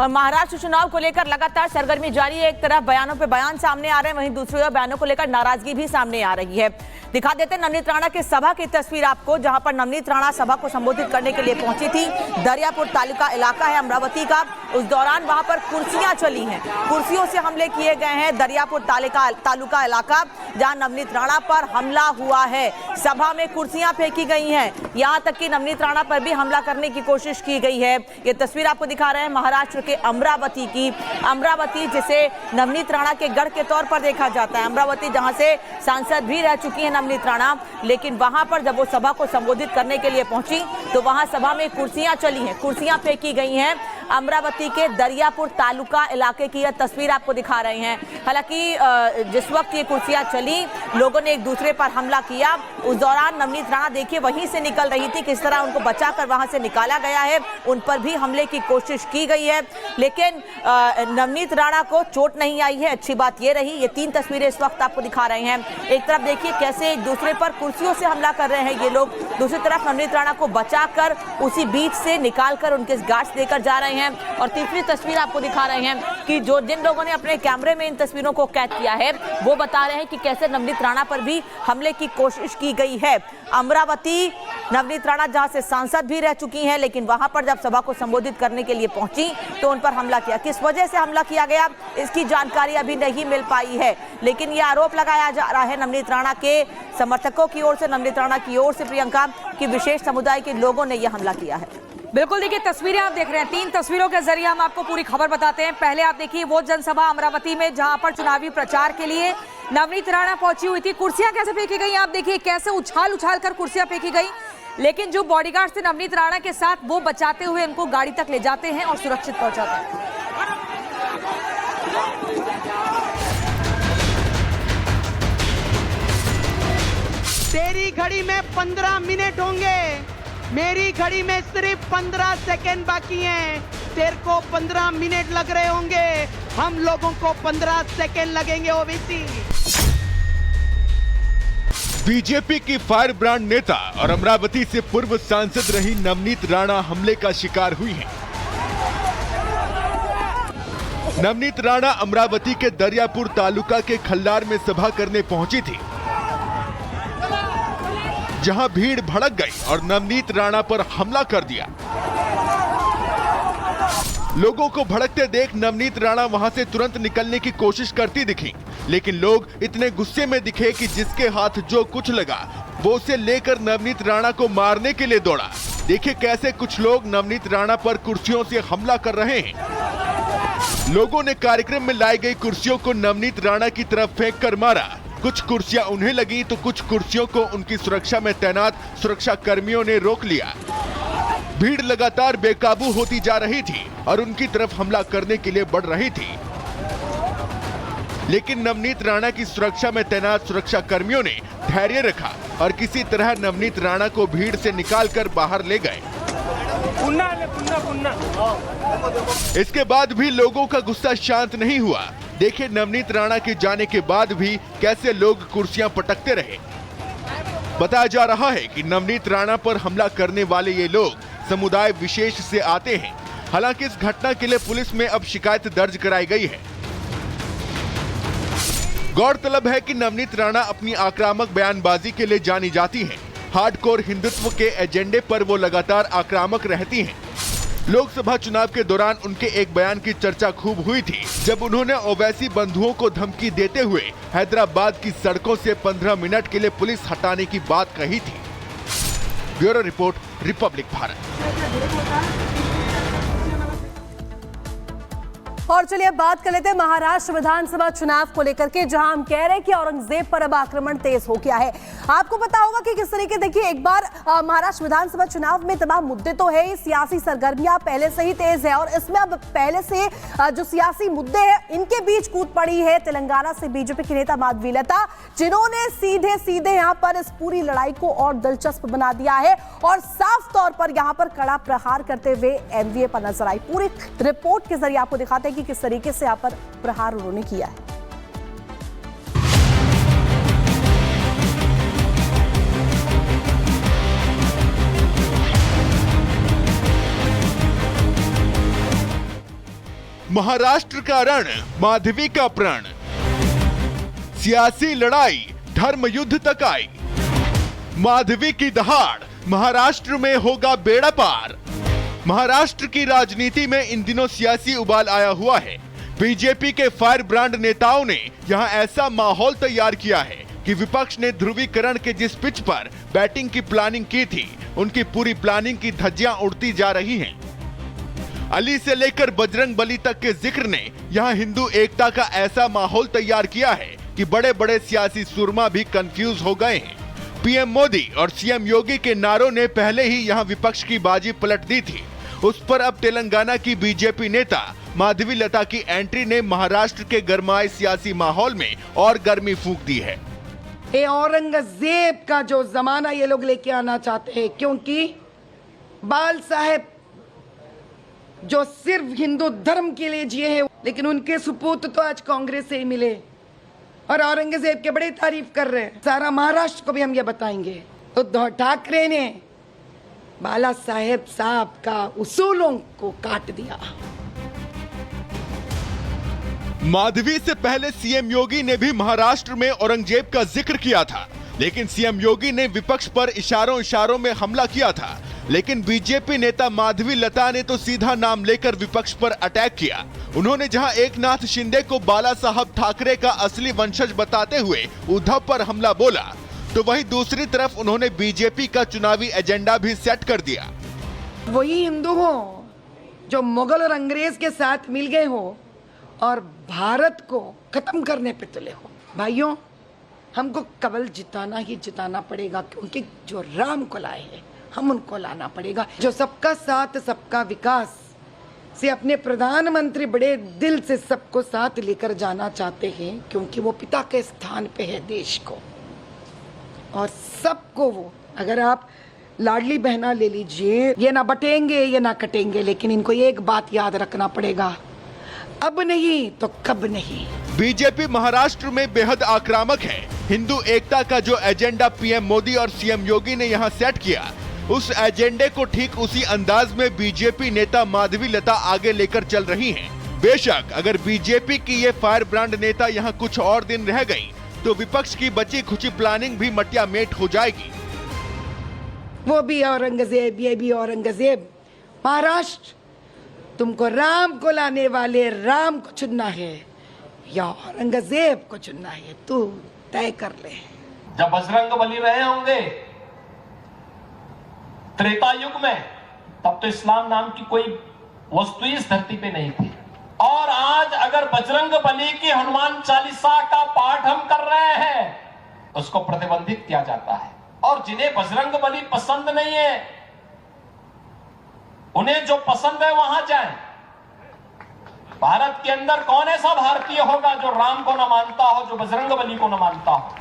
और महाराष्ट्र चुनाव को लेकर लगातार सरगर्मी जारी है। एक तरफ बयानों पे बयान सामने आ रहे हैं, वहीं दूसरी ओर बयानों को लेकर नाराजगी भी सामने आ रही है। दिखा देते हैं नवनीत राणा के सभा की तस्वीर आपको, जहां पर नवनीत राणा सभा को संबोधित करने के लिए पहुंची थी। दरियापुर तालुका इलाका है अमरावती का। उस दौरान वहां पर कुर्सियां चली हैं, कुर्सियों से हमले किए गए हैं। दरियापुर तालुका इलाका जहां नवनीत राणा पर हमला हुआ है, सभा में कुर्सियां फेंकी गई हैं, यहां तक कि नवनीत राणा पर भी हमला करने की कोशिश की गई है। ये तस्वीर आपको दिखा रहे हैं महाराष्ट्र के अमरावती की। अमरावती जिसे नवनीत राणा के गढ़ के तौर पर देखा जाता है, अमरावती जहां से सांसद भी रह चुकी है नवनीत राणा, लेकिन वहां पर जब वो सभा को संबोधित करने के लिए पहुंची तो वहां सभा में कुर्सियां चली हैं, कुर्सियां फेंकी गई हैं। अमरावती के दरियापुर तालुका इलाके की यह तस्वीर आपको दिखा रहे हैं। हालांकि जिस वक्त ये कुर्सियां चली, लोगों ने एक दूसरे पर हमला किया। उस दौरान नवनीत राणा देखिए वहीं से निकल रही थी, किस तरह उनको बचाकर वहां से निकाला गया है, उन पर भी हमले की कोशिश की गई है, लेकिन नवनीत राणा को चोट नहीं आई है। अच्छी बात ये रही। ये 3 तस्वीरें इस वक्त आपको दिखा रहे हैं। एक तरफ देखिए कैसे एक दूसरे पर कुर्सियों से हमला कर रहे हैं ये लोग, दूसरी तरफ नवनीत राणा को बचाकर उसी बीच से निकालकर उनके गार्ड्स देकर जा रहे हैं। और तीसरी तस्वीर आपको दिखा रहे हैं कि जिन लोगों ने अपने कैमरे में इन तस्वीरों को कैद किया है, वो बता रहे हैं कि कैसे नवनीत राणा पर भी हमले की कोशिश की गई है। अमरावती नवनीत राणा जहां से सांसद भी रह चुकी हैं, लेकिन वहां पर जब सभा को संबोधित करने के लिए पहुंची तो उन पर हमला किया। किस वजह से हमला किया गया इसकी जानकारी अभी नहीं मिल पाई है, लेकिन यह आरोप लगाया जा रहा है नवनीत राणा के समर्थकों की ओर से, नवनीत राणा की ओर से, प्रियंका, की विशेष समुदाय के लोगों ने यह हमला किया है। बिल्कुल, देखिए तस्वीरें आप देख रहे हैं। 3 तस्वीरों के जरिए हम आपको पूरी खबर बताते हैं। पहले आप देखिए वो जनसभा अमरावती में जहां पर चुनावी प्रचार के लिए नवनीत राणा पहुंची हुई थी। कुर्सियां कैसे फेंकी गई आप देखिए, कैसे उछाल उछाल कर कुर्सियां फेंकी गई, लेकिन जो बॉडीगार्ड थे नवनीत राणा के साथ, वो बचाते हुए उनको गाड़ी तक ले जाते हैं और सुरक्षित पहुंचाते हैं। तेरी घड़ी में 15 मिनट होंगे, मेरी घड़ी में सिर्फ 15 सेकंड बाकी हैं। तेरे को 15 मिनट लग रहे होंगे, हम लोगों को 15 सेकंड लगेंगे। ओबीसी बीजेपी की फायर ब्रांड नेता और अमरावती से पूर्व सांसद रही नवनीत राणा हमले का शिकार हुई हैं। नवनीत राणा अमरावती के दरियापुर तालुका के खल्लार में सभा करने पहुंची थी, जहां भीड़ भड़क गई और नवनीत राणा पर हमला कर दिया। लोगों को भड़कते देख नवनीत राणा वहां से तुरंत निकलने की कोशिश करती दिखी, लेकिन लोग इतने गुस्से में दिखे कि जिसके हाथ जो कुछ लगा वो उसे लेकर नवनीत राणा को मारने के लिए दौड़ा। देखिए कैसे कुछ लोग नवनीत राणा पर कुर्सियों से हमला कर रहे हैं। लोगों ने कार्यक्रम में लाई गई कुर्सियों को नवनीत राणा की तरफ फेंक कर मारा। कुछ कुर्सियां उन्हें लगी तो कुछ कुर्सियों को उनकी सुरक्षा में तैनात सुरक्षा कर्मियों ने रोक लिया। भीड़ लगातार बेकाबू होती जा रही थी और उनकी तरफ हमला करने के लिए बढ़ रही थी, लेकिन नवनीत राणा की सुरक्षा में तैनात सुरक्षा कर्मियों ने धैर्य रखा और किसी तरह नवनीत राणा को भीड़ से निकालकर बाहर ले गए। इसके बाद भी लोगों का गुस्सा शांत नहीं हुआ। देखिए नवनीत राणा के जाने के बाद भी कैसे लोग कुर्सियां पटकते रहे। बताया जा रहा है कि नवनीत राणा पर हमला करने वाले ये लोग समुदाय विशेष से आते हैं। हालांकि इस घटना के लिए पुलिस में अब शिकायत दर्ज कराई गई है। गौरतलब है कि नवनीत राणा अपनी आक्रामक बयानबाजी के लिए जानी जाती हैं। हार्डकोर हिंदुत्व के एजेंडे पर वो लगातार आक्रामक रहती हैं। लोकसभा चुनाव के दौरान उनके एक बयान की चर्चा खूब हुई थी, जब उन्होंने ओवैसी बंधुओं को धमकी देते हुए हैदराबाद की सड़कों से 15 मिनट के लिए पुलिस हटाने की बात कही थी। Bureau report, Republic Bharat. और चलिए अब बात कर लेते हैं महाराष्ट्र विधानसभा चुनाव को लेकर के, जहां हम कह रहे हैं कि औरंगजेब पर अब आक्रमण तेज हो गया है। आपको पता होगा कि किस तरीके, देखिए एक बार महाराष्ट्र विधानसभा चुनाव में तमाम मुद्दे तो है, सियासी सरगर्मियां पहले से ही तेज है और इसमें अब पहले से जो सियासी मुद्दे हैं इनके बीच कूद पड़ी है तेलंगाना से बीजेपी की नेता माधवीलता, जिन्होंने सीधे सीधे यहाँ पर इस पूरी लड़ाई को और दिलचस्प बना दिया है और साफ तौर पर यहाँ पर कड़ा प्रहार करते हुए एनडीए पर नजर आई। पूरी रिपोर्ट के जरिए आपको दिखाते हैं कि किस तरीके से यहाँ पर प्रहार उन्होंने किया है। महाराष्ट्र का रण, माधवी का प्रण, सियासी लड़ाई धर्म युद्ध तक आई। माधवी की दहाड़, महाराष्ट्र में होगा बेड़ा पार। महाराष्ट्र की राजनीति में इन दिनों सियासी उबाल आया हुआ है। बीजेपी के फायर ब्रांड नेताओं ने यहां ऐसा माहौल तैयार किया है कि विपक्ष ने ध्रुवीकरण के जिस पिच पर बैटिंग की प्लानिंग की थी, उनकी पूरी प्लानिंग की धज्जियां उड़ती जा रही हैं। अली से लेकर बजरंग बली तक के जिक्र ने यहां हिंदू एकता का ऐसा माहौल तैयार किया है कि बड़े बड़े सियासी सुरमा भी कंफ्यूज हो गए हैं। पीएम मोदी और सीएम योगी के नारों ने पहले ही यहां विपक्ष की बाजी पलट दी थी। उस पर अब तेलंगाना की बीजेपी नेता माधवी लता की एंट्री ने महाराष्ट्र के गरमाए सियासी माहौल में और गर्मी फूंक दी है। ये औरंगजेब का जो जमाना ये लोग लेके आना चाहते हैं, क्योंकि बाल साहेब जो सिर्फ हिंदू धर्म के लिए जिए हैं, लेकिन उनके सुपूत तो आज कांग्रेस से ही मिले और औरंगजेब के बड़े तारीफ कर रहे हैं। सारा महाराष्ट्र को भी हम ये बताएंगे। उद्धव ठाकरे ने बाला साहेब साहब का उसूलों को काट दिया। माधवी से पहले सीएम योगी ने भी महाराष्ट्र में औरंगजेब का जिक्र किया था, लेकिन सीएम योगी ने विपक्ष पर इशारों इशारों में हमला किया था। लेकिन बीजेपी नेता माधवी लता ने तो सीधा नाम लेकर विपक्ष पर अटैक किया। उन्होंने जहां एकनाथ शिंदे को बाला साहब ठाकरे का असली वंशज बताते हुए उद्धव पर हमला बोला, तो वहीं दूसरी तरफ उन्होंने बीजेपी का चुनावी एजेंडा भी सेट कर दिया। वही हिंदू हो जो मुगल और अंग्रेज के साथ मिल गए हो और भारत को खत्म करने पे तुले हो। भाइयों, हमको केवल जिताना ही जिताना पड़ेगा, क्योंकि जो राम को लाए हैं हम उनको लाना पड़ेगा। जो सबका साथ सबका विकास से अपने प्रधानमंत्री बड़े दिल से सबको साथ लेकर जाना चाहते हैं, क्योंकि वो पिता के स्थान पे है देश को और सबको वो। अगर आप लाडली बहना ले लीजिए, ये ना बटेंगे ये ना कटेंगे, लेकिन इनको एक बात याद रखना पड़ेगा, अब नहीं तो कब नहीं। बीजेपी महाराष्ट्र में बेहद आक्रामक है। हिंदू एकता का जो एजेंडा पीएम मोदी और सीएम योगी ने यहां सेट किया, उस एजेंडे को ठीक उसी अंदाज में बीजेपी नेता माधवी लता आगे लेकर चल रही हैं। बेशक अगर बीजेपी की ये फायर ब्रांड नेता यहां कुछ और दिन रह गई, तो विपक्ष की बची खुची प्लानिंग भी मटिया मेट हो जाएगी। वो भी औरंगजेब, ये भी औरंगजेब। महाराष्ट्र, तुमको राम को लाने वाले राम को चुनना है या औरंगजेब को चुनना है, तू तय कर ले। जब बजरंग बली रहे होंगे त्रेता युग में, तब तो इस्लाम नाम की कोई वस्तु इस धरती पे नहीं थी। और आज अगर बजरंग बली की हनुमान चालीसा का पाठ हम कर रहे हैं, उसको प्रतिबंधित किया जाता है। और जिन्हें बजरंग बली पसंद नहीं है, उन्हें जो पसंद है वहां जाएं। भारत के अंदर कौन ऐसा भारतीय होगा जो राम को न मानता हो, जो बजरंग बली को न मानता हो?